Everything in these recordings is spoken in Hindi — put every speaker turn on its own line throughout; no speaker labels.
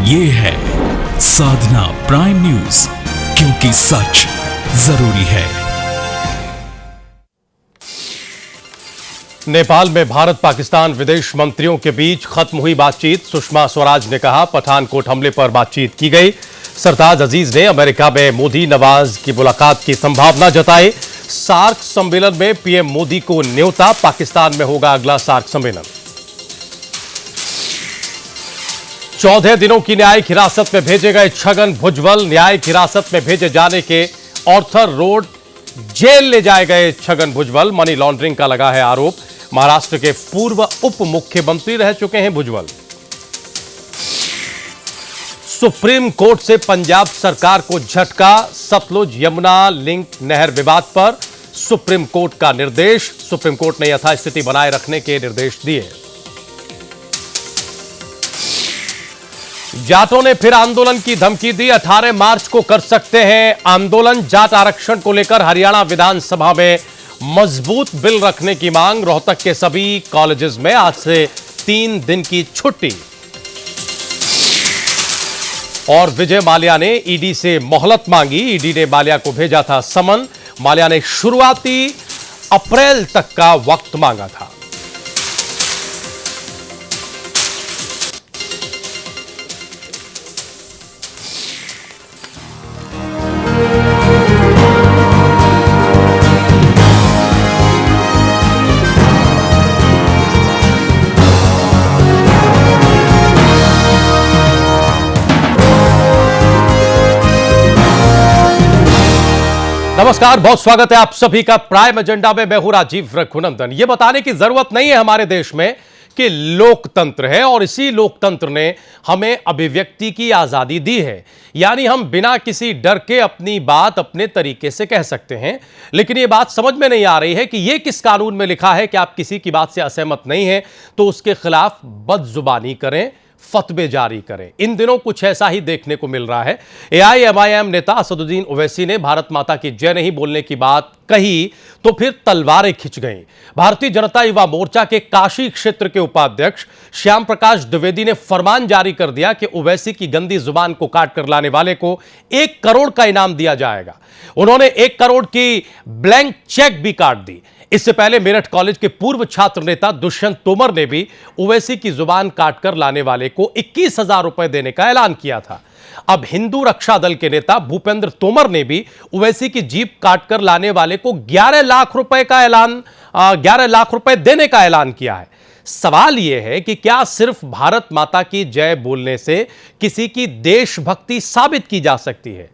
ये है साधना प्राइम न्यूज, क्योंकि सच जरूरी है।
नेपाल में भारत पाकिस्तान विदेश मंत्रियों के बीच खत्म हुई बातचीत। सुषमा स्वराज ने कहा पठानकोट हमले पर बातचीत की गई। सरताज अजीज ने अमेरिका में मोदी नवाज की मुलाकात की संभावना जताई। सार्क सम्मेलन में पीएम मोदी को न्योता। पाकिस्तान में होगा अगला सार्क सम्मेलन। 14 दिनों की न्यायिक हिरासत में भेजे गए छगन भुजबल। न्यायिक हिरासत में भेजे जाने के ऑर्थर रोड जेल ले जाए गए छगन भुजबल। मनी लॉन्ड्रिंग का लगा है आरोप। महाराष्ट्र के पूर्व उप मुख्यमंत्री रह चुके हैं भुजबल। सुप्रीम कोर्ट से पंजाब सरकार को झटका। सतलुज यमुना लिंक नहर विवाद पर सुप्रीम कोर्ट का निर्देश। सुप्रीम कोर्ट ने यथास्थिति बनाए रखने के निर्देश दिए। जाटों ने फिर आंदोलन की धमकी दी। 18 मार्च को कर सकते हैं आंदोलन। जाट आरक्षण को लेकर हरियाणा विधानसभा में मजबूत बिल रखने की मांग। रोहतक के सभी कॉलेजेस में आज से 3 दिन की छुट्टी। और विजय माल्या ने ईडी से मोहलत मांगी। ईडी ने माल्या को भेजा था समन। माल्या ने शुरुआती अप्रैल तक का वक्त मांगा था। नमस्कार, बहुत स्वागत है आप सभी का प्राइम एजेंडा में। मैं हूं राजीव रघुनंदन। यह बताने की जरूरत नहीं है हमारे देश में कि लोकतंत्र है और इसी लोकतंत्र ने हमें अभिव्यक्ति की आजादी दी है। यानी हम बिना किसी डर के अपनी बात अपने तरीके से कह सकते हैं। लेकिन यह बात समझ में नहीं आ रही है कि यह किस कानून में लिखा है कि आप किसी की बात से असहमत नहीं हैं तो उसके खिलाफ बदजुबानी करें, फतवे जारी करें। इन दिनों कुछ ऐसा ही देखने को मिल रहा है। एआईएमआईएम नेता असदुद्दीन ओवैसी ने भारत माता की जय नहीं बोलने की बात कही तो फिर तलवारें खिंच गईं। भारतीय जनता युवा मोर्चा के काशी क्षेत्र के उपाध्यक्ष श्याम प्रकाश द्विवेदी ने फरमान जारी कर दिया कि ओवैसी की गंदी जुबान को काट कर लाने वाले को 1 करोड़ का इनाम दिया जाएगा। उन्होंने 1 करोड़ की ब्लैंक चेक भी काट दी। इससे पहले मेरठ कॉलेज के पूर्व छात्र नेता दुष्यंत तोमर ने भी ओवैसी की जुबान काटकर लाने वाले को 21,000 रुपए देने का ऐलान किया था। अब हिंदू रक्षा दल के नेता भूपेंद्र तोमर ने भी ओवैसी की जीप काटकर लाने वाले को 11 लाख रुपए देने का ऐलान किया है। सवाल यह है कि क्या सिर्फ भारत माता की जय बोलने से किसी की देशभक्ति साबित की जा सकती है?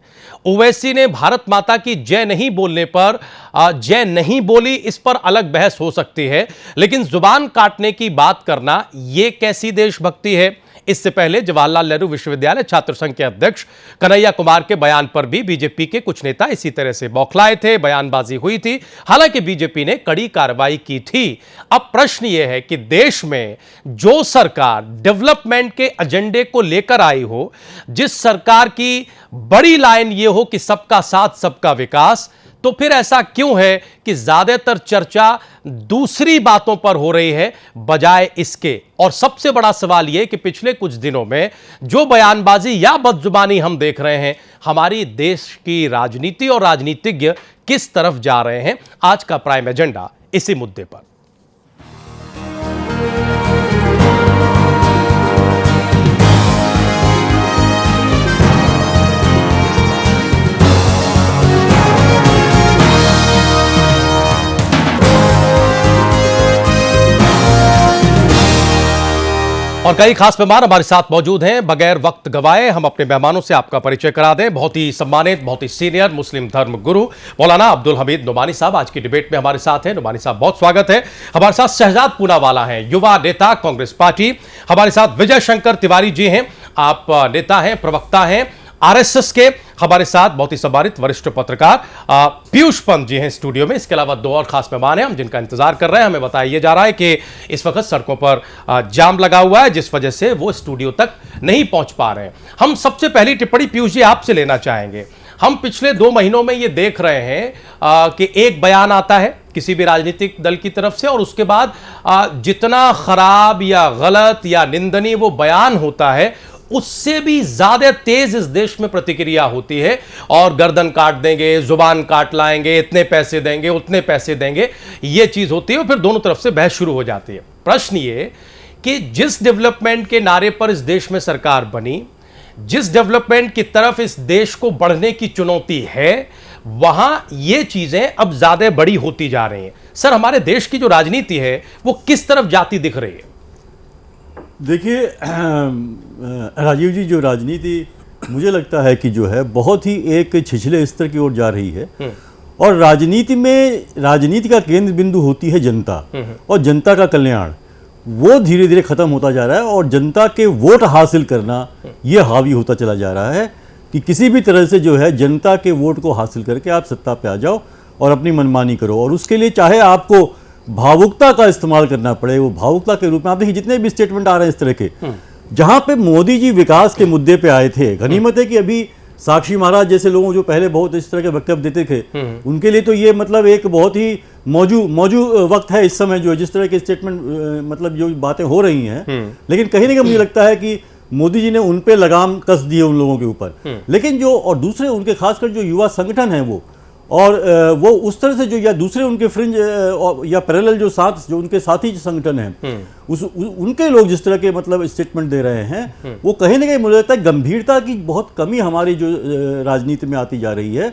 ओवैसी ने भारत माता की जय नहीं बोलने पर जय नहीं बोली, इस पर अलग बहस हो सकती है, लेकिन जुबान काटने की बात करना यह कैसी देशभक्ति है? इससे पहले जवाहरलाल नेहरू विश्वविद्यालय छात्र संघ के अध्यक्ष कन्हैया कुमार के बयान पर भी बीजेपी के कुछ नेता इसी तरह से बौखलाए थे, बयानबाजी हुई थी। हालांकि बीजेपी ने कड़ी कार्रवाई की थी। अब प्रश्न यह है कि देश में जो सरकार डेवलपमेंट के एजेंडे को लेकर आई हो, जिस सरकार की बड़ी लाइन यह हो कि सबका साथ सबका विकास, तो फिर ऐसा क्यों है कि ज्यादातर चर्चा दूसरी बातों पर हो रही है बजाय इसके? और सबसे बड़ा सवाल यह कि पिछले कुछ दिनों में जो बयानबाजी या बदजुबानी हम देख रहे हैं, हमारी देश की राजनीति और राजनीतिज्ञ किस तरफ जा रहे हैं? आज का प्राइम एजेंडा इसी मुद्दे पर। और कई खास मेहमान हमारे साथ मौजूद हैं। बगैर वक्त गवाए हम अपने मेहमानों से आपका परिचय करा दें। बहुत ही सम्मानित, बहुत ही सीनियर मुस्लिम धर्म गुरु मौलाना अब्दुल हमीद नुमानी साहब आज की डिबेट में हमारे साथ हैं। नुमानी साहब, बहुत स्वागत है। हमारे साथ शहजाद पूनावाला हैं, युवा नेता, कांग्रेस पार्टी। हमारे साथ विजय शंकर तिवारी जी हैं, आप नेता हैं, प्रवक्ता हैं आरएसएस के। हमारे साथ बहुत ही सम्मानित वरिष्ठ पत्रकार पीयूष पंत जी हैं स्टूडियो में। इसके अलावा 2 और खास मेहमान हैं हम जिनका इंतजार कर रहे हैं। हमें बताया जा रहा है कि इस वक्त सड़कों पर जाम लगा हुआ है, जिस वजह से वो स्टूडियो तक नहीं पहुंच पा रहे हैं। हम सबसे पहली टिप्पणी पीयूष जी आपसे लेना चाहेंगे। हम पिछले 2 महीनों में ये देख रहे हैं कि एक बयान आता है किसी भी राजनीतिक दल की तरफ से और उसके बाद जितना खराब या गलत या निंदनीय वो बयान होता है उससे भी ज्यादा तेज इस देश में प्रतिक्रिया होती है और गर्दन काट देंगे, जुबान काट लाएंगे, इतने पैसे देंगे, उतने पैसे देंगे, यह चीज होती है और फिर दोनों तरफ से बहस शुरू हो जाती है। प्रश्न ये कि जिस डेवलपमेंट के नारे पर इस देश में सरकार बनी, जिस डेवलपमेंट की तरफ इस देश को बढ़ने की चुनौती है, वहां ये चीजें अब ज्यादा बड़ी होती जा रही हैं। सर, हमारे देश की जो राजनीति है वो किस तरफ जाती दिख रही है?
देखिए राजीव जी, जो राजनीति मुझे लगता है कि जो है बहुत ही एक छिछले स्तर की ओर जा रही है। और राजनीति का केंद्र बिंदु होती है जनता, और जनता का कल्याण वो धीरे धीरे खत्म होता जा रहा है। और जनता के वोट हासिल करना ये हावी होता चला जा रहा है कि किसी भी तरह से जो है जनता के वोट को हासिल करके आप सत्ता पे आ जाओ और अपनी मनमानी करो। और उसके लिए चाहे आपको भावुकता का इस्तेमाल करना पड़े, वो भावुकता के रूप में आप देखिए जितने भी स्टेटमेंट आ रहे हैं इस तरह के, जहां पे मोदी जी विकास के मुद्दे पे आए थे, गनीमत है कि अभी साक्षी महाराज जैसे लोगों जो पहले बहुत इस तरह के वक्तव्य देते थे, उनके लिए तो ये मतलब एक बहुत ही मौजू वक्त है इस समय, जो जिस तरह के स्टेटमेंट मतलब जो बातें हो रही हैं। लेकिन कहीं ना कहीं मुझे लगता है कि मोदी जी ने उन पे लगाम कस दी है उन लोगों के ऊपर। लेकिन जो और दूसरे उनके खासकर जो युवा संगठन है वो उस तरह से जो या दूसरे उनके फ्रिंज या पैरेलल जो उनके साथी संगठन हैं, उनके लोग जिस तरह के मतलब स्टेटमेंट दे रहे हैं, वो कहीं ना कहीं मुझे लगता है गंभीरता की बहुत कमी हमारी जो राजनीति में आती जा रही है।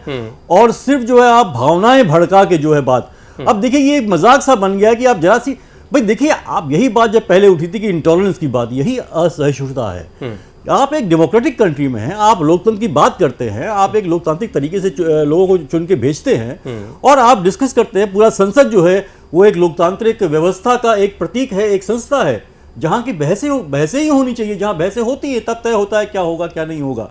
और सिर्फ जो है आप भावनाएं भड़का के जो है बात, अब देखिए ये एक मजाक सा बन गया है कि आप जरा सी भाई देखिए, आप यही बात जब पहले उठी थी कि इंटॉलरेंस की बात, यही असहिष्णुता है। आप एक डेमोक्रेटिक कंट्री में हैं, आप लोकतंत्र की बात करते हैं, आप एक लोकतांत्रिक तरीके से लोगों को चुन के भेजते हैं और आप डिस्कस करते हैं। पूरा संसद जो है वो एक लोकतांत्रिक व्यवस्था का एक प्रतीक है, एक संस्था है जहां की बहसें ही होनी चाहिए। जहां बहसें होती है तब तय होता है क्या होगा क्या नहीं होगा।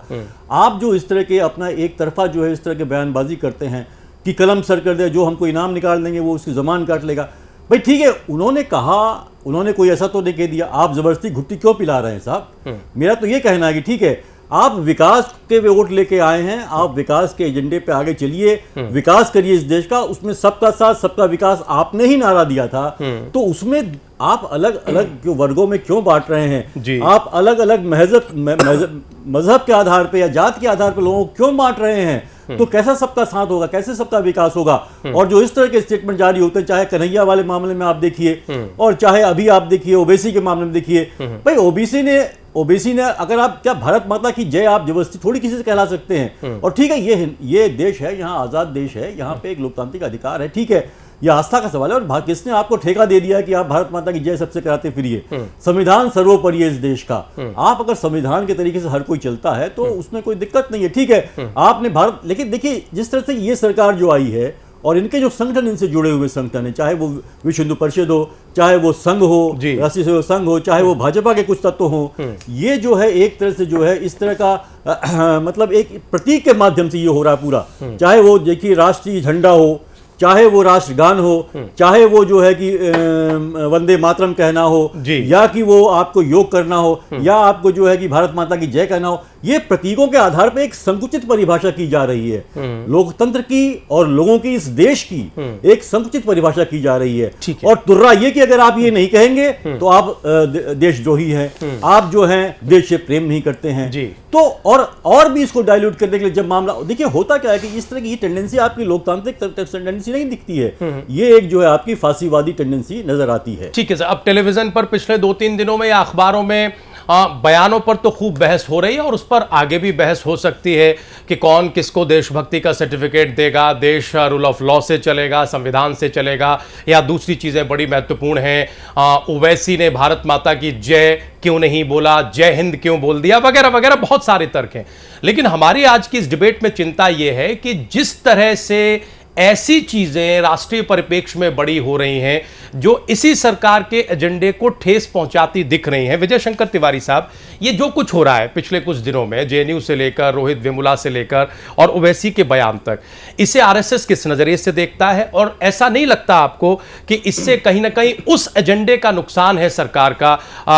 आप जो इस तरह के अपना एक तरफा जो है इस तरह के बयानबाजी करते हैं कि कलम सर कर दे, जो हमको इनाम निकाल देंगे वो उसकी जबान काट लेगा। भाई ठीक है, उन्होंने कहा, उन्होंने कोई ऐसा तो नहीं कह दिया, आप जबरदस्ती घुट्टी क्यों पिला रहे हैं साहब? मेरा तो ये कहना है कि ठीक है, आप विकास के वोट लेके आए हैं, आप विकास के एजेंडे पे आगे चलिए, विकास करिए इस देश का। उसमें सबका साथ सबका विकास आपने ही नारा दिया था, तो उसमें आप अलग अलग वर्गों में क्यों बांट रहे हैं? आप अलग अलग मजहब के आधार पे या जात के आधार पे लोगों को क्यों बांट रहे हैं? तो कैसा सबका साथ होगा, कैसे सबका विकास होगा? और जो इस तरह के स्टेटमेंट जारी होते हैं, चाहे कन्हैया वाले मामले में आप देखिए और चाहे अभी आप देखिए ओबीसी के मामले में देखिए। भाई ओबीसी ने अगर आप क्या भारत माता की जय आप जबरदस्ती थोड़ी किसी से कहला सकते हैं? और ठीक है, ये देश है, यहाँ आजाद देश है, यहाँ पे एक लोकतांत्रिक अधिकार है, ठीक है, यह आस्था का सवाल है। और किसने आपको ठेका दे दिया है कि आप भारत माता की जय सबसे कराते फिरिए? संविधान सर्वोपरि है इस देश का। आप अगर संविधान के तरीके से हर कोई चलता है तो उसमें कोई दिक्कत नहीं है, ठीक है। आपने भारत, लेकिन देखिए जिस तरह से ये सरकार जो आई है और इनके जो संगठन, इनसे जुड़े हुए संगठन है, चाहे वो विश्व हिंदू परिषद हो, चाहे वो संघ हो, राष्ट्रीय सेवक संघ हो, चाहे वो भाजपा के कुछ तत्व हो, ये जो है एक तरह से जो है इस तरह का मतलब एक प्रतीक के माध्यम से ये हो रहा है पूरा। चाहे वो देखिए राष्ट्रीय झंडा हो, चाहे वो राष्ट्रगान हो, चाहे वो जो है कि वंदे मातरम कहना हो, या कि वो आपको योग करना हो, या आपको जो है कि भारत माता की जय कहना हो, ये प्रतीकों के आधार पर एक संकुचित परिभाषा की जा रही है। लोकतंत्र की और लोगों की, इस देश की एक संकुचित परिभाषा की जा रही है। और तुर्रा ये कि अगर आप ये नहीं कहेंगे तो आप देशद्रोही हैं, आप जो हैं देश से प्रेम नहीं करते हैं। तो और भी इसको डाइल्यूट करने के लिए जब मामला, देखिए होता क्या है कि इस तरह की टेंडेंसी आपकी लोकतांत्रिक टेंडेंसी नहीं दिखती है, ये एक जो है आपकी फांसीवादी टेंडेंसी नजर आती है।
ठीक है सर, अब टेलीविजन पर पिछले 2-3 दिनों में या अखबारों में बयानों पर तो खूब बहस हो रही है और उस पर आगे भी बहस हो सकती है कि कौन किसको देशभक्ति का सर्टिफिकेट देगा, देश रूल ऑफ लॉ से चलेगा, संविधान से चलेगा, या दूसरी चीजें बड़ी महत्वपूर्ण हैं। ओवैसी ने भारत माता की जय क्यों नहीं बोला, जय हिंद क्यों बोल दिया, वगैरह वगैरह, बहुत सारे तर्क हैं। लेकिन हमारी आज की इस डिबेट में चिंता यह है कि जिस तरह से ऐसी चीजें राष्ट्रीय परिप्रेक्ष्य में बड़ी हो रही हैं जो इसी सरकार के एजेंडे को ठेस पहुंचाती दिख रही हैं। विजय शंकर तिवारी साहब, ये जो कुछ हो रहा है पिछले कुछ दिनों में, जेएनयू से लेकर रोहित वेमुला से लेकर और ओवैसी के बयान तक, इसे आरएसएस किस नजरिए से देखता है? और ऐसा नहीं लगता आपको कि इससे कहीं ना कहीं उस एजेंडे का नुकसान है सरकार का,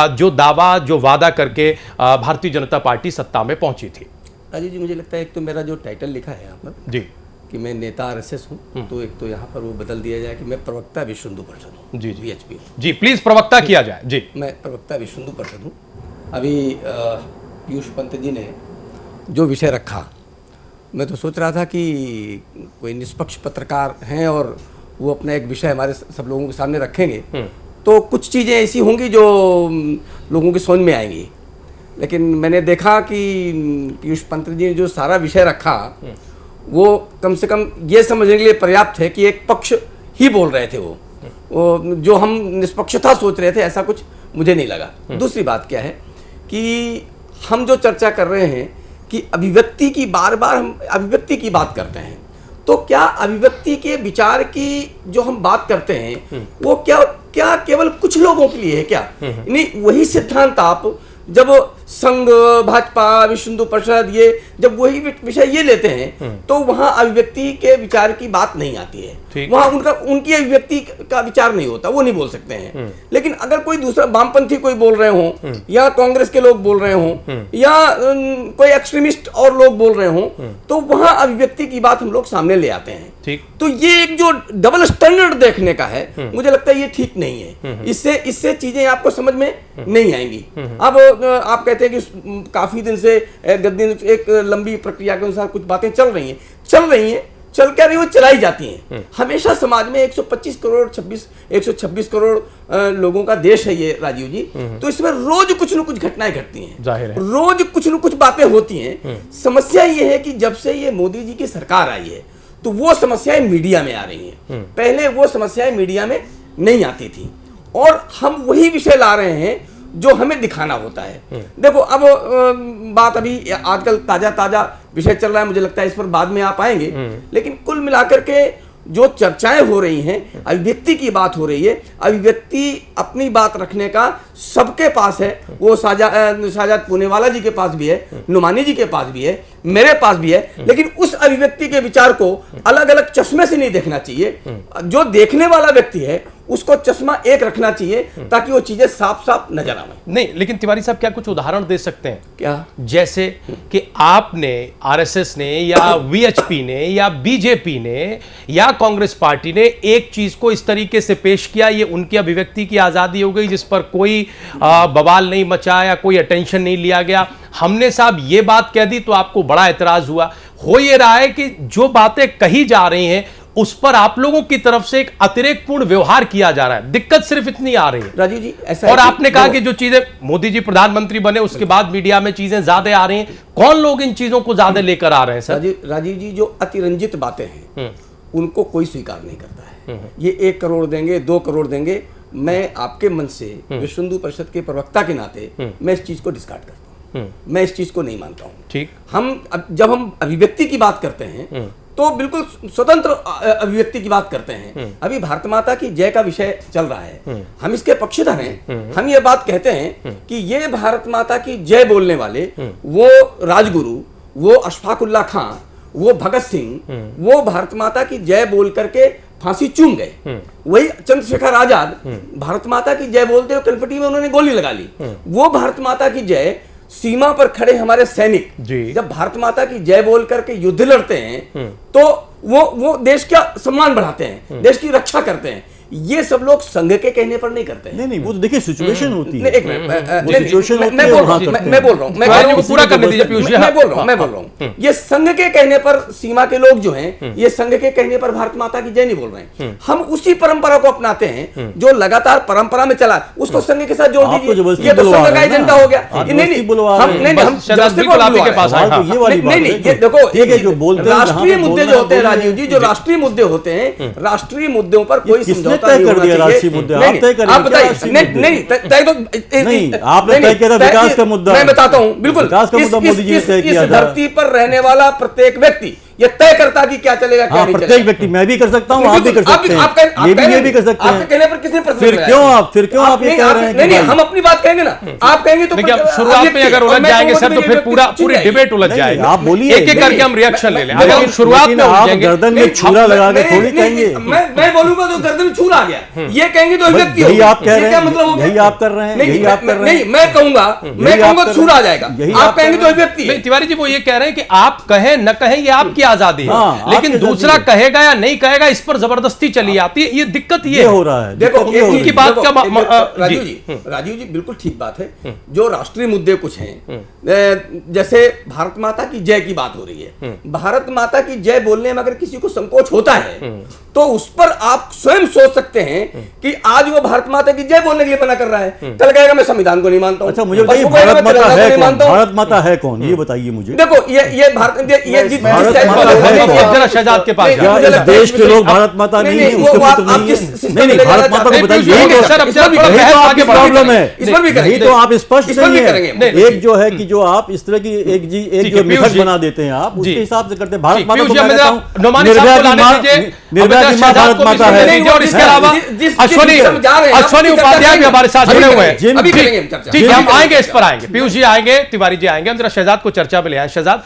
जो वादा करके भारतीय जनता पार्टी सत्ता में पहुंची थी?
राजीव जी, मुझे लगता है एक तो मेरा जो टाइटल लिखा है यहाँ पर
जी
कि मैं नेता आरएसएस हूँ, तो एक तो यहाँ पर वो बदल दिया जाए कि मैं प्रवक्ता विश्व हिंदू परिषद हूँ,
जी
वीएचपी हूँ।
जी प्लीज प्रवक्ता किया जाए। जी,
मैं प्रवक्ता विश्व हिंदू परिषद हूँ। अभी पीयूष पंत जी ने जो विषय रखा, मैं तो सोच रहा था कि कोई निष्पक्ष पत्रकार हैं और वो अपना एक विषय हमारे सब लोगों के सामने रखेंगे तो कुछ चीज़ें ऐसी होंगी जो लोगों की समझ में आएंगी। लेकिन मैंने देखा कि पीयूष पंत जी ने जो सारा विषय रखा वो कम से कम ये समझने के लिए पर्याप्त है कि एक पक्ष ही बोल रहे थे। वो जो हम निष्पक्षता सोच रहे थे ऐसा कुछ मुझे नहीं लगा। दूसरी बात क्या है कि हम जो चर्चा कर रहे हैं कि अभिव्यक्ति की बार बार हम अभिव्यक्ति की बात करते हैं, तो क्या अभिव्यक्ति के विचार की जो हम बात करते हैं वो क्या केवल कुछ लोगों के लिए है क्या? नहीं, वही सिद्धांत आप जब संघ, भाजपा, विश्व हिंदू परिषद ये जब वही विषय ये लेते हैं तो वहां अभिव्यक्ति के विचार की बात नहीं आती है। वहां उनकी अभिव्यक्ति का विचार नहीं होता, वो नहीं बोल सकते हैं। लेकिन अगर कोई दूसरा वामपंथी कोई बोल रहे हो या कांग्रेस के लोग बोल रहे हो या कोई एक्सट्रीमिस्ट और लोग बोल रहे हो तो वहां अभिव्यक्ति की बात हम लोग सामने ले आते हैं। तो ये एक जो डबल स्टैंडर्ड देखने का है, मुझे लगता है ये ठीक नहीं है। इससे चीजें आपको समझ में नहीं आएंगी। अब आप कहते हैं कि काफी दिन से एक लंबी प्रक्रिया के अनुसार कुछ बातें चल रही हैं, चल क्या रही वो चलाई जाती हैं। हमेशा समाज में 126 करोड़ लोगों का देश है ये राजीव जी, तो इसमें रोज कुछ न कुछ घटनाएं घटती हैं,
जाहिर है।
रोज कुछ न कुछ बातें होती हैं। समस्या ये है कि जब से ये मोदी जी की सरकार आई है तो वो समस्याएं मीडिया में आ रही हैं। पहले वो समस्याएं मीडिया में नहीं आती थी और हम वही विषय ला रहे हैं जो हमें दिखाना होता है। देखो अब बात अभी आजकल ताजा विषय चल रहा है, मुझे लगता है इस पर बाद में आप आएंगे। लेकिन कुल मिलाकर के जो चर्चाएं हो रही हैं, अभिव्यक्ति की बात हो रही है। अभिव्यक्ति अपनी बात रखने का सबके पास है। वो साजाद पूनेवाला जी के पास भी है, नुमानी जी के पास भी है, मेरे पास भी है। लेकिन उस अभिव्यक्ति के विचार को अलग अलग चश्मे से नहीं देखना चाहिए। जो देखने वाला व्यक्ति है उसको चश्मा एक रखना चाहिए ताकि वो चीजें साफ साफ नजर आए।
नहीं, लेकिन तिवारी साहब क्या कुछ उदाहरण दे सकते हैं
क्या?
जैसे कि आपने, आरएसएस ने या वीएचपी ने या बीजेपी ने या कांग्रेस पार्टी ने एक चीज को इस तरीके से पेश किया, ये उनकी अभिव्यक्ति की आजादी हो गई जिस पर कोई बवाल नहीं मचा या कोई अटेंशन नहीं लिया गया। हमने साहब ये बात कह दी तो आपको बड़ा एतराज हुआ। हो ये रहा है कि जो बातें कही जा रही हैं उस पर आप लोगों की तरफ से एक अतिरेकपूर्ण व्यवहार किया जा रहा है। दिक्कत सिर्फ इतनी आ रही है
राजीव जी, ऐसा
और आपने कहा कि जो चीजें मोदी जी प्रधानमंत्री बने उसके बाद मीडिया में चीजें ज्यादा आ रही हैं। कौन लोग इन चीजों को ज्यादा लेकर आ रहे हैं सर?
राजीव जी, जो अतिरंजित बातें हैं उनको कोई स्वीकार नहीं करता है। ये 1 करोड़ देंगे, 2 करोड़ देंगे, मैं आपके मन से विश्व हिंदू परिषद के प्रवक्ता के नाते मैं इस चीज को डिस्कार्ड करता हूँ। मैं इस चीज को नहीं मानता हूँ। ठीक, जब हम अभिव्यक्ति की बात करते हैं तो बिल्कुल स्वतंत्र अभिव्यक्ति की बात करते हैं। अभी भारत माता की जय का विषय चल रहा है, हम इसके पक्षधर हैं। हम ये बात कहते हैं कि ये भारत माता की जय बोलने वाले वो राजगुरु, वो अशफाकुल्ला खां, वो भगत सिंह, वो भारत माता की जय बोल करके फांसी चूम गए। वही चंद्रशेखर आजाद भारत माता की जय बोलते हुए कनपटी में उन्होंने गोली लगा ली। वो भारत माता की जय, सीमा पर खड़े हमारे सैनिक जब भारत माता की जय बोल करके युद्ध लड़ते हैं तो वो देश का सम्मान बढ़ाते हैं, देश की रक्षा करते हैं। ये सब लोग संघ के कहने पर नहीं करते हैं।
नहीं, वो तो देखिए सिचुएशन होती है।
एक मिनट, मैं बोल रहा हूँ, ये संघ के कहने पर सीमा के लोग जो हैं, ये संघ के कहने पर भारत माता की जय नहीं बोल रहे हैं। हम उसी परंपरा को अपनाते हैं जो लगातार परंपरा में चला, उसको संघ के साथ जोड़ दीजिए। ये तो संघ का एजेंडा हो गया। देखो, राष्ट्रीय मुद्दे जो होते हैं राजीव जी, जो राष्ट्रीय मुद्दे होते हैं, राष्ट्रीय मुद्दों पर कोई समझौता
तय कर दिया राष्ट्रीय मुद्दे। आप तय करिए।
आप बताइए। नहीं,
आपने तय किया था विकास का मुद्दा।
मैं बताता हूँ, बिल्कुल
विकास का मुद्दा मोदी जी ने तय किया था।
इस धरती पर रहने वाला प्रत्येक व्यक्ति ये तय करता कि क्या चलेगा, क्या नहीं चलेगा।
प्रत्येक व्यक्ति, मैं भी कर सकता हूँ, आप भी कर सकते हैं, ये भी कर सकते हैं।
आपके कहने पर किसने प्रश्न
फिर क्यों आप ये कह रहे हैं?
नहीं, हम अपनी बात कहेंगे ना, आप कहेंगे तो
शुरुआत में अगर उलझ जाएंगे सर तो फिर पूरी डिबेट उलझ जाएगी।
आप बोलिए,
एक एक करके हम रिएक्शन ले लें। अगर शुरुआत में
आप गर्दन में छुरा लगा के थोड़ी कहेंगे।
मैं बोलूंगा तो गर्दन में छुरा आ गया, ये कहेंगे तो व्यक्ति
यही आप कह रहे हैं,
मतलब
यही आप कर रहे हैं, यही आप कर रहे हैं।
नहीं, मैं कहूंगा छुरा आ जाएगा, आप कहेंगे तो व्यक्ति।
तिवारी जी वो ये कह रहे हैं कि आप कहें न कहें ये आपकी आजादी है,
हाँ,
लेकिन
आपकी
दूसरा
आजादी है।
कहेगा या नहीं कहेगा, इस पर जबरदस्ती चली आती है। ये दिक्कत
ये हो रहा है।
देखो
दिक्कत ये हो रही
उनकी
है।
बात
देखो,
का
राजीव जी बिल्कुल ठीक बात है। जो राष्ट्रीय मुद्दे कुछ हैं, जैसे भारत माता की जय की बात हो रही है, भारत माता की जय बोलने में अगर किसी को संकोच होता है तो उस पर आप स्वयं सोच सकते हैं कि आज वो भारत माता की जय बोलने के लिए मना कर रहा है, कल कहेगा मैं संविधान को नहीं मानता हूं।
अच्छा, मुझे
परसों
बताइए
कहेगा
भारत
मैं
माता
तिरंगा को
है
नहीं
कौन?
मानता हूं।
भारत माता है कौन, ये बताइए मुझे।
देखो ये भारत
भारत माता है कौन?
जरा शहजाद के पास
क्या
जाओ।
इस देश के लोग भारत माता नहीं है, उसके पुत्र नहीं है? नहीं, भारत माता को बताइए।
यही तो सर, अब जरा थोड़ा बहस आगे बढ़ाइए।
प्रॉब्लम है,
इस पर भी
यही
करेंगे।
तो आप स्पष्ट
इस पर भी
नहीं
करेंगे।
है। एक जो है कि जो आप इस तरह की एक
ठीक
जो
है, पीयूष
मिथक
जी।
बना देते हैं आप, उसके
जी।
हिसाब से करते हैं। भारत
ठीक,
माता
पीयूष
को
जी,
मैं
हमें
कहता
जरा
हूं,
नोमानी साहब
निर्भया
को
की
लाने
मां,
दीजिए।
निर्भया
हमें
की
जरा
मां
शहजाद
भारत
को भी
माता
सुनने
है।
दीजिए, और इसके अलावा अश्वनी अश्वनी उपाध्याय भी हमारे साथ जुड़े हुए हैं।
जिन-
अभी करेंगे हम चर्चा।
ठीक है, हम
अभी
आएंगे, इस
करेंगे।
पर आएंगे। पीयूष जी आएंगे, तिवारी जी आएंगे। हम जरा शहजाद को चर्चा में ले आए। शहजाद,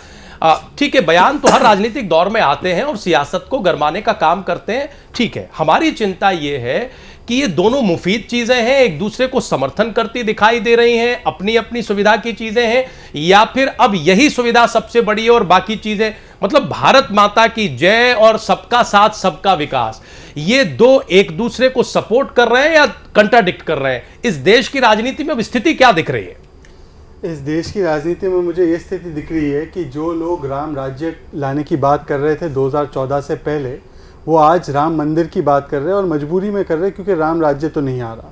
ठीक है, बयान तो हर राजनीतिक दौर में आते हैं और सियासत को गरमाने का काम करते हैं, ठीक है। हमारी चिंता यह है कि ये दोनों मुफीद चीजें हैं, एक दूसरे को समर्थन करती दिखाई दे रही हैं, अपनी अपनी सुविधा की चीजें हैं, या फिर अब यही सुविधा सबसे बड़ी है और बाकी चीजें, मतलब भारत माता की जय और सबका साथ सबका विकास, ये दो एक दूसरे को सपोर्ट कर रहे हैं या कंट्राडिक्ट कर रहे हैं? इस देश की राजनीति में अब स्थिति क्या दिख रही है?
इस देश की राजनीति में मुझे ये स्थिति दिख रही है कि जो लोग राम राज्य लाने की बात कर रहे थे 2014 से पहले, वो आज राम मंदिर की बात कर रहे हैं, और मजबूरी में कर रहे हैं क्योंकि राम राज्य तो नहीं आ रहा।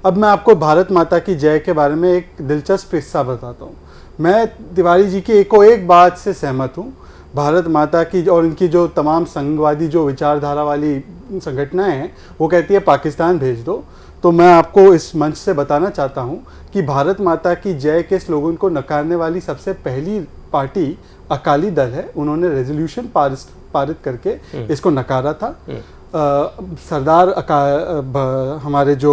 अब मैं आपको भारत माता की जय के बारे में एक दिलचस्प किस्सा बताता हूँ। मैं तिवारी जी की एक बात से सहमत हूँ। भारत माता की और इनकी जो तमाम संघवादी जो विचारधारा वाली संगठनाएं हैं, वो कहती है पाकिस्तान भेज दो। तो मैं आपको इस मंच से बताना चाहता हूं कि भारत माता की जय के स्लोगन को नकारने वाली सबसे पहली पार्टी अकाली दल है। उन्होंने रेजोल्यूशन पारित करके इसको नकारा था। हमारे जो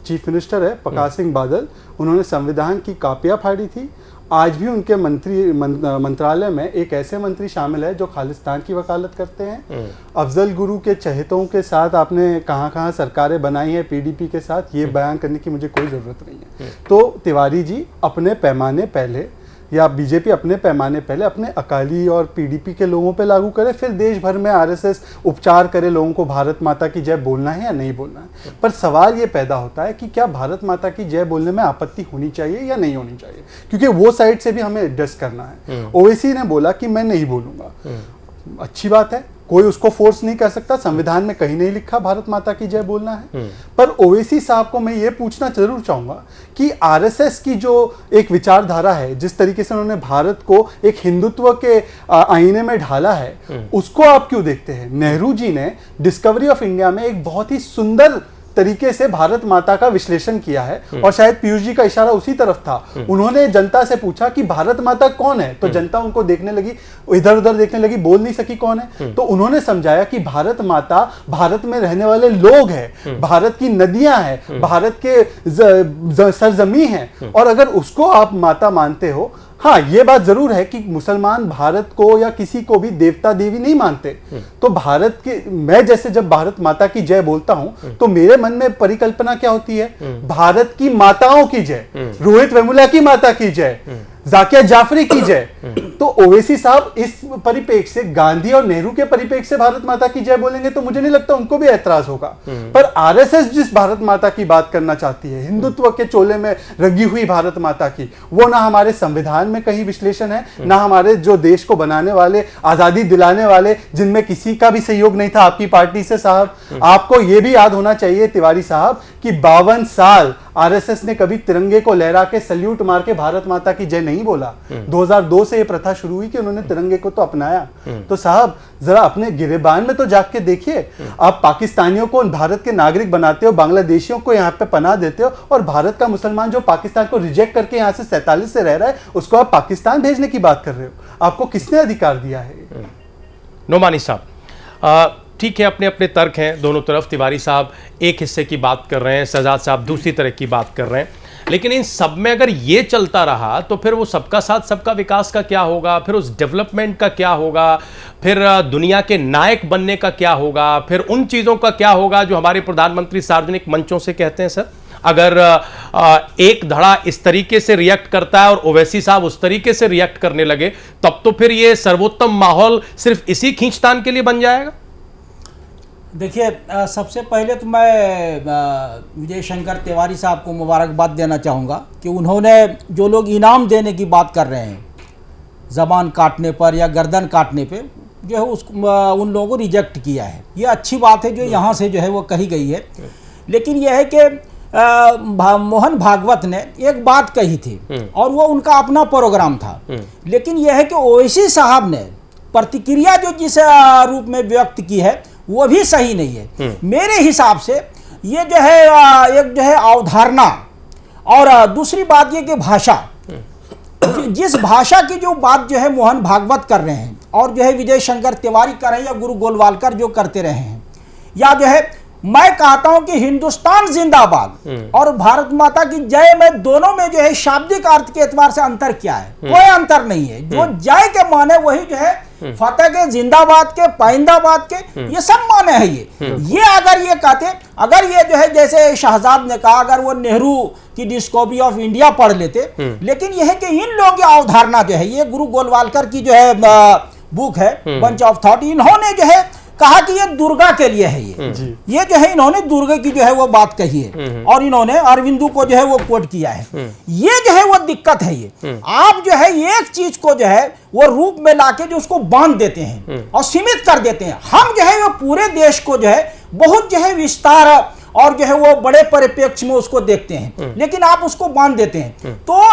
चीफ मिनिस्टर है प्रकाश सिंह बादल, उन्होंने संविधान की कापियाँ फाड़ी थी। आज भी उनके मंत्रालय में एक ऐसे मंत्री शामिल है जो खालिस्तान की वकालत करते हैं। अफजल गुरु के चहेतों के साथ आपने कहाँ सरकारें बनाई हैं पीडीपी के साथ, ये बयान करने की मुझे कोई ज़रूरत नहीं है। तो तिवारी जी अपने पैमाने पहले, या बीजेपी अपने पैमाने पहले अपने अकाली और पीडीपी के लोगों पे लागू करे, फिर देश भर में आरएसएस उपचार करे लोगों को भारत माता की जय बोलना है या नहीं बोलना है। पर सवाल ये पैदा होता है कि क्या भारत माता की जय बोलने में आपत्ति होनी चाहिए या नहीं होनी चाहिए, क्योंकि वो साइड से भी हमें एडजस्ट करना है। ओवैसी ने बोला कि मैं नहीं बोलूंगा, अच्छी बात है, कोई उसको फोर्स नहीं कर सकता, संविधान में कहीं नहीं लिखा भारत माता की जय बोलना है। पर ओवैसी साहब को मैं ये पूछना जरूर चाहूंगा कि आरएसएस की जो एक विचारधारा है, जिस तरीके से उन्होंने भारत को एक हिंदुत्व के आईने में ढाला है, उसको आप क्यों देखते हैं? नेहरू जी ने डिस्कवरी ऑफ इंडिया में एक बहुत ही सुंदर तरीके से भारत माता का विश्लेषण किया है, और शायद पीयूष जी का इशारा उसी तरफ था। उन्होंने जनता से पूछा कि भारत माता कौन है, तो जनता उनको देखने लगी, इधर उधर देखने लगी, बोल नहीं सकी कौन है। तो उन्होंने समझाया कि भारत माता भारत में रहने वाले लोग हैं, भारत की नदियां हैं, भारत के सरजमी हैं, और अगर उसको आप माता मानते हो, हाँ ये बात जरूर है कि मुसलमान भारत को या किसी को भी देवता देवी नहीं मानते। तो भारत के, मैं जैसे जब भारत माता की जय बोलता हूं तो मेरे मन में परिकल्पना क्या होती है? भारत की माताओं की जय, रोहित वेमुला की माता की जय, जाकिया जाफरी की जय। तो ओवैसी साहब इस परिप्रेक्ष्य से, गांधी और नेहरू के परिप्रेक्ष्य से भारत माता की जय बोलेंगे तो मुझे नहीं लगता उनको भी ऐतराज होगा। पर आरएसएस जिस भारत माता की बात करना चाहती है, हिंदुत्व के चोले में रंगी हुई भारत माता की, वो ना हमारे संविधान में कहीं विश्लेषण है, ना हमारे जो देश को बनाने वाले, आजादी दिलाने वाले, जिनमें किसी का भी सहयोग नहीं था आपकी पार्टी से। साहब, आपको यह भी याद होना चाहिए तिवारी साहब कि 52 साल आरएसएस ने कभी तिरंगे को लहरा के सल्यूट मार के भारत माता की जय नहीं बोला। 2002 से यह प्रथा शुरू हुई कि उन्होंने तिरंगे को तो अपनाया। तो साहब जरा अपने गिरेबान में तो जाग के देखिए। आप पाकिस्तानियों को भारत के नागरिक बनाते हो, बांग्लादेशियों को यहाँ पे पनाह देते हो, और भारत का मुसलमान जो पाकिस्तान को रिजेक्ट करके यहाँ से 47 से रह रहा है, उसको आप पाकिस्तान भेजने की बात कर रहे हो। आपको किसने अधिकार दिया है?
नोमानी साहब, ठीक है, अपने अपने तर्क हैं दोनों तरफ। तिवारी साहब एक हिस्से की बात कर रहे हैं, शहजाद साहब दूसरी तरह की बात कर रहे हैं, लेकिन इन सब में अगर ये चलता रहा तो फिर वो सबका साथ सबका विकास का क्या होगा, फिर उस डेवलपमेंट का क्या होगा, फिर दुनिया के नायक बनने का क्या होगा, फिर उन चीज़ों का क्या होगा जो हमारे प्रधानमंत्री सार्वजनिक मंचों से कहते हैं। सर, अगर एक धड़ा इस तरीके से रिएक्ट करता है और ओवैसी साहब उस तरीके से रिएक्ट करने लगे, तब तो फिर ये सर्वोत्तम माहौल सिर्फ इसी खींचतान के लिए बन जाएगा।
देखिए, सबसे पहले तो मैं विजय शंकर तिवारी साहब को मुबारकबाद देना चाहूँगा कि उन्होंने जो लोग इनाम देने की बात कर रहे हैं ज़बान काटने पर या गर्दन काटने पे, जो है उन लोगों को रिजेक्ट किया है। ये अच्छी बात है जो यहाँ से जो है वो कही गई है। लेकिन यह है कि मोहन भागवत ने एक बात कही थी और वो उनका अपना प्रोग्राम था, लेकिन यह है कि ओवैसी साहब ने प्रतिक्रिया जो जिस रूप में व्यक्त की है वो भी सही नहीं है। मेरे हिसाब से ये जो है एक जो है अवधारणा, और दूसरी बात ये कि भाषा, जिस भाषा की जो बात जो है मोहन भागवत कर रहे हैं और जो है विजय शंकर तिवारी कर रहे हैं या गुरु गोलवालकर जो करते रहे हैं, या जो है मैं कहता हूं कि हिंदुस्तान जिंदाबाद और भारत माता की जय में दोनों में जो है शाब्दिक अर्थ के एतबार से अंतर क्या है? कोई अंतर नहीं है। जो जय के माने वही जो है फतेह के, जिंदाबाद के, पाइंदाबाद के, ये सब माने हैं। ये अगर ये कहते, अगर ये जो है जैसे शहजाद ने कहा, अगर वो नेहरू की डिस्कवरी ऑफ इंडिया पढ़ लेते, लेकिन यह है कि इन लोगों की अवधारणा जो है, ये गुरु गोलवालकर की जो है बुक है बंच ऑफ थॉट, इन्होंने जो है कहा कि ये दुर्गा के लिए है। ये जो है इन्होंने दुर्गा की जो है वो बात कही है और इन्होंने अरविंदो को जो है वो कोट किया है। ये जो है वो दिक्कत है। ये आप जो है एक चीज को जो है वो रूप में लाके जो उसको बांध देते हैं और सीमित कर देते हैं। हम जो है वो पूरे देश को जो है बहुत जो है विस्तार और जो है वो बड़े परिप्रेक्ष्य में उसको देखते हैं, लेकिन आप उसको बांध देते हैं। तो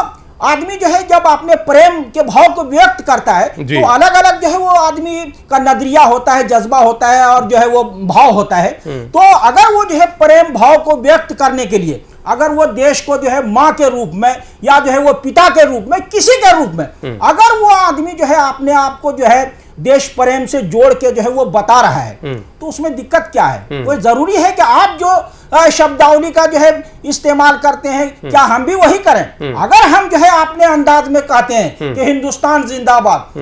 आदमी जो है जब अपने प्रेम के भाव को व्यक्त करता है तो अलग अलग जो है वो आदमी का नजरिया होता है, जज्बा होता है और जो है वो भाव होता है। तो अगर वो जो है प्रेम भाव को व्यक्त करने के लिए अगर वो देश को जो है माँ के रूप में या जो है वो पिता के रूप में, किसी के रूप में अगर वो आदमी जो है अपने आप को जो है देश प्रेम से जोड़ के जो है वो बता रहा है, तो उसमें दिक्कत क्या है? वो जरूरी है कि आप जो शब्दावली का जो है इस्तेमाल करते हैं, क्या हम भी वही करें? अगर हम जो है अपने अंदाज में कहते हैं कि हिंदुस्तान जिंदाबाद,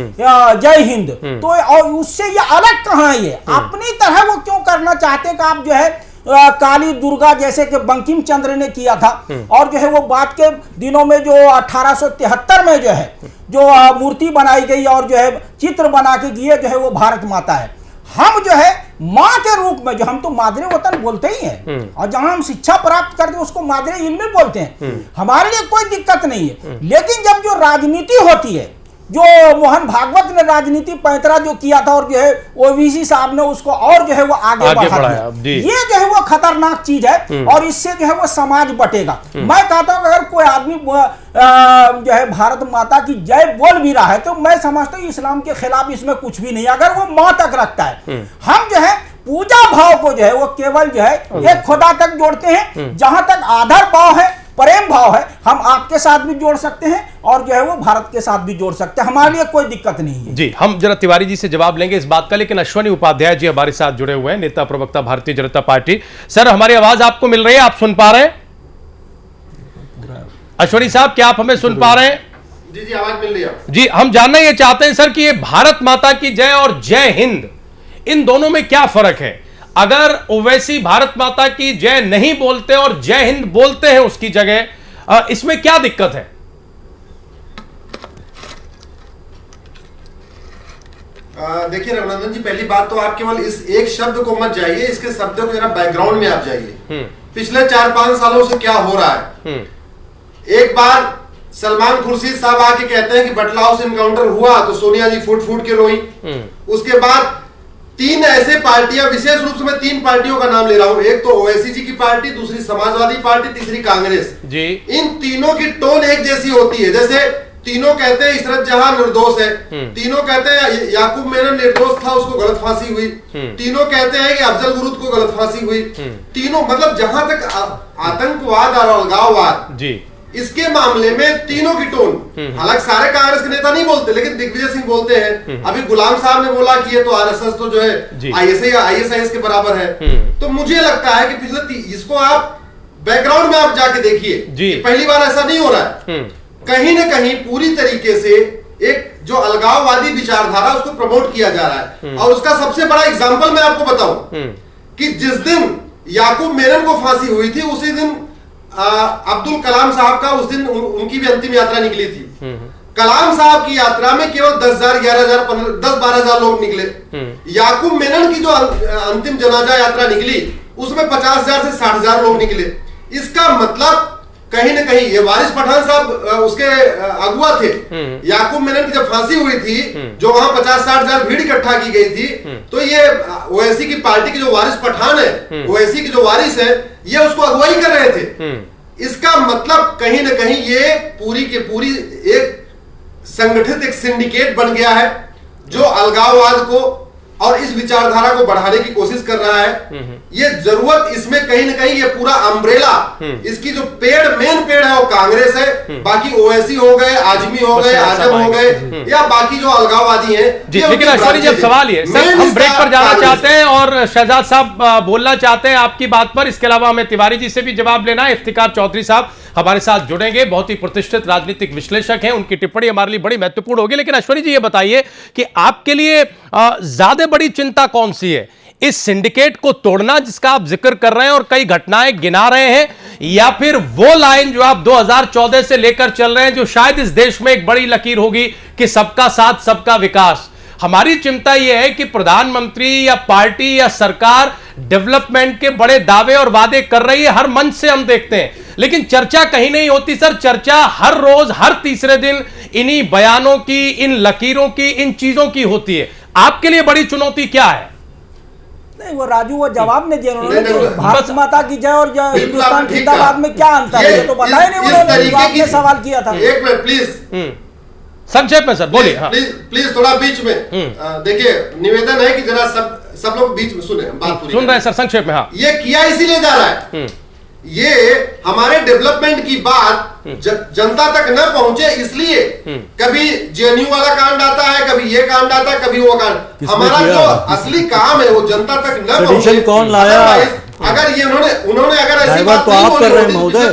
जय हिंद, तो और उससे ये अलग कहाँ है? ये अपनी तरह वो क्यों करना चाहते हैं कि आप जो है काली दुर्गा जैसे कि बंकिम चंद्र ने किया था, और जो है वो बाद के दिनों में जो 1873 में जो है जो मूर्ति बनाई गई और जो है चित्र बना के दिए जो है वो भारत माता है। हम जो है माँ के रूप में, जो हम तो मादरे वतन बोलते ही हैं और जहां हम शिक्षा प्राप्त करते उसको मादरे इल्म बोलते हैं, हमारे लिए कोई दिक्कत नहीं है। लेकिन जब जो राजनीति होती है, जो मोहन भागवत ने राजनीति पैंतरा जो किया था और जो है ओवीसी साहब ने उसको और जो है वो आगे बढ़ा दिया, ये जो है वो खतरनाक चीज है और इससे जो है वो समाज बटेगा। मैं कहता हूं अगर कोई आदमी जो है भारत माता की जय बोल भी रहा है तो मैं समझता हूँ इस्लाम के खिलाफ इसमें कुछ भी नहीं, अगर वो माँ तक रखता है। हम जो है पूजा भाव को जो है वो केवल जो है एक खुदा तक जोड़ते हैं, जहां तक आदर भाव है, प्रेम भाव है, हम आपके साथ भी जोड़ सकते हैं और जो है वो भारत के साथ भी जोड़ सकते हैं, हमारे लिए कोई दिक्कत नहीं है।
जी, हम जरा तिवारी जी से जवाब लेंगे इस बात का, लेकिन अश्वनी उपाध्याय जी हमारे साथ जुड़े हुए हैं, नेता प्रवक्ता भारतीय जनता पार्टी। सर, हमारी आवाज आपको मिल रही है? आप सुन पा रहे हैं? अश्वनी साहब, क्या आप हमें सुन पा रहे हैं?
जी जी, आवाज मिल रही है।
जी, हम जानना ये चाहते हैं सर कि ये भारत माता की जय और जय हिंद, इन दोनों में क्या फर्क है? अगर ओवैसी भारत माता की जय नहीं बोलते और जय हिंद बोलते हैं उसकी जगह, इसमें क्या दिक्कत है?
देखिए रघुनंदन जी, पहली बात तो आप केवल इस एक शब्द को मत जाइए, इसके शब्दों को जरा बैकग्राउंड में आप जाइए। पिछले 4-5 सालों से क्या हो रहा है। एक बार सलमान खुर्शीद साहब आके कहते हैं कि बटलाव से इनकाउंटर हुआ तो सोनिया जी फूट फूट के रोई। उसके बाद 3 ऐसे पार्टियां, विशेष रूप से मैं 3 पार्टियों का नाम ले रहा हूं, एक तो ओवैसी जी की पार्टी, दूसरी समाजवादी पार्टी, तीसरी कांग्रेस जी। इन तीनों की टोन एक जैसी होती है, जैसे तीनों कहते हैं इशरत जहां निर्दोष है, तीनों कहते हैं याकूब मेनन निर्दोष था, उसको गलत फांसी हुई, तीनों कहते हैं कि अफजल गुरुद को गलत फांसी हुई। तीनों मतलब जहां तक आतंकवाद और अलगाववाद जी, इसके मामले में तीनों की टोन, हालांकि सारे कांग्रेस के नेता नहीं बोलते, लेकिन दिग्विजय सिंह बोलते हैं। अभी गुलाम साहब ने बोला कि ये तो आरएसएस तो जो है आईएसआईएस के बराबर है। तो मुझे लगता है कि पिछले इसको आप बैकग्राउंड में आप जाके देखिए, पहली बार ऐसा नहीं हो रहा है। कहीं ना कहीं पूरी तरीके से एक जो अलगाववादी विचारधारा उसको प्रमोट किया जा रहा है। और उसका सबसे बड़ा एग्जाम्पल मैं आपको बताऊं कि जिस दिन याकूब मेनन को फांसी हुई थी, उसी दिन अब्दुल कलाम साहब का उस दिन उनकी भी अंतिम यात्रा निकली थी। कलाम साहब की यात्रा में केवल 10,000, 11,000, 10-12,000 लोग निकले। याकूब मेनन की जो अंतिम जनाजा यात्रा निकली उसमें 50,000 से 60,000 लोग निकले। इसका मतलब कहीं ना कहीं ये वारिस पठान साहब उसके अगुआ थे। याकूब मेनन की जब फांसी हुई थी, जो वहां 50-60,000 भीड़ इकट्ठा की गई थी, तो ये ओवैसी की पार्टी के जो वारिस पठान है, ओवैसी के जो वारिस है, ये उसको अगुवाई कर रहे थे। इसका मतलब कहीं ना कहीं ये पूरी की पूरी एक संगठित एक सिंडिकेट बन गया है जो अलगाववाद को और इस विचारधारा को बढ़ाने की कोशिश कर रहा है। ये जरूरत इसमें कहीं ना कहीं ये पूरा अम्ब्रेला, इसकी जो मेन पेड़ है वो कांग्रेस है, बाकी ओवैसी हो गए, आजमी हो गए, आजम हो गए, या बाकी जो अलगाववादी हैं।
जी, लेकिन ऐश्वर्य जी अब सवाल ये, सर हम ब्रेक पर जाना चाहते हैं और शहजाद साहब बोलना चाहते हैं आपकी बात पर। इसके अलावा हमें तिवारी जी से भी जवाब लेना है। इफ्तिकार चौधरी साहब हमारे साथ जुड़ेंगे, बहुत ही प्रतिष्ठित राजनीतिक विश्लेषक हैं, उनकी टिप्पणी हमारे लिए बड़ी महत्वपूर्ण होगी। लेकिन ऐश्वर्य जी ये बताइए कि आपके लिए ज्यादा बड़ी चिंता कौन सी है, इस सिंडिकेट को तोड़ना जिसका आप जिक्र कर रहे हैं और कई घटनाएं गिना रहे हैं, या फिर वो लाइन जो आप 2014 से लेकर चल रहे हैं, जो शायद इस देश में एक बड़ी लकीर होगी कि सबका साथ सबका विकास। हमारी चिंता यह है कि प्रधानमंत्री या पार्टी या सरकार डेवलपमेंट के बड़े दावे और वादे कर रही है, हर मंच से हम देखते हैं, लेकिन चर्चा कहीं नहीं होती। सर चर्चा हर रोज हर तीसरे दिन इन्हीं बयानों की, इन लकीरों की, इन चीजों की होती है। आपके लिए बड़ी चुनौती क्या है?
नहीं, वो राजू वो जवाब नहीं दिया उन्होंने। भारत माता की जय और हिंदुस्तान जिंदाबाद में क्या अंतर है, ये तो बताया नहीं उन्होंने, आपने सवाल किया था।
एक मिनट प्लीज,
संक्षेप में सर बोलिए।
प्लीज थोड़ा बीच में देखिए, निवेदन है कि जरा सब लोग बीच में सुने, बात पूरी
सुन रहे हैं सर, संक्षेप में। हाँ,
ये किया इसीलिए जा रहा है, ये हमारे डेवलपमेंट की बात जनता तक न पहुंचे इसलिए। कभी जेएनयू वाला कांड आता है, कभी ये कांड आता है, कभी वो कांड। हमारा जो असली काम है वो जनता तक न पहुंचे।
कौन लाया?
अगर ये उन्होंने अगर ऐसी बात
तो आप कर रहे हैं महोदय।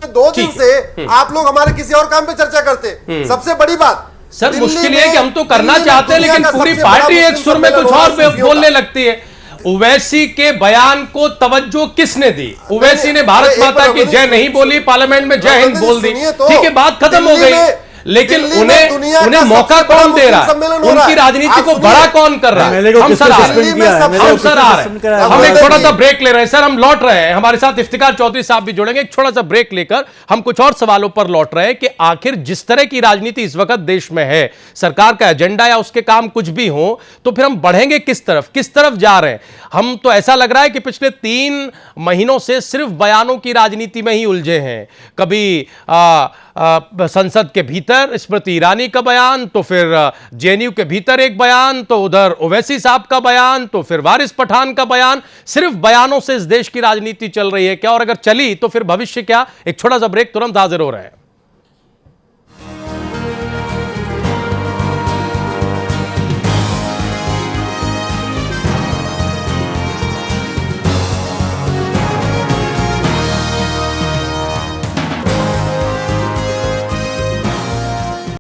2 दिन से आप लोग हमारे किसी और काम पे चर्चा करते। सबसे बड़ी बात
सर मुश्किल है कि हम तो करना चाहते हैं, लेकिन पूरी पार्टी एक सुर में कुछ और बोलने लगती है। ओवैसी के बयान को तवज्जो किसने दी? ओवैसी ने भारत माता की जय नहीं बोली, पार्लियामेंट में जय हिंद बोल दी, ठीक है, बात खत्म हो गई। लेकिन उन्हें मौका कौन दे रहा है? उनकी राजनीति को बड़ा कौन कर रहा है? हम सर आ रहे हैं, हम एक छोटा सा ब्रेक ले रहे हैं सर, हम लौट रहे हैं। हमारे साथ इफ्तिकार चौधरी साहब भी जुड़ेंगे। एक छोटा सा ब्रेक लेकर हम कुछ और सवालों पर लौट रहे हैं कि आखिर जिस तरह की राजनीति इस वक्त देश में है, सरकार का एजेंडा या उसके काम कुछ भी हो, तो फिर हम बढ़ेंगे किस तरफ जा रहे हैं? हम तो ऐसा लग रहा है कि पिछले 3 महीनों से सिर्फ बयानों की राजनीति में ही उलझे हैं। कभी संसद के भीतर स्मृति ईरानी का बयान, तो फिर जेएनयू के भीतर एक बयान, तो उधर ओवैसी साहब का बयान, तो फिर वारिस पठान का बयान। सिर्फ बयानों से इस देश की राजनीति चल रही है क्या? और अगर चली तो फिर भविष्य क्या? एक छोटा सा ब्रेक, तुरंत हाजिर हो रहे हैं।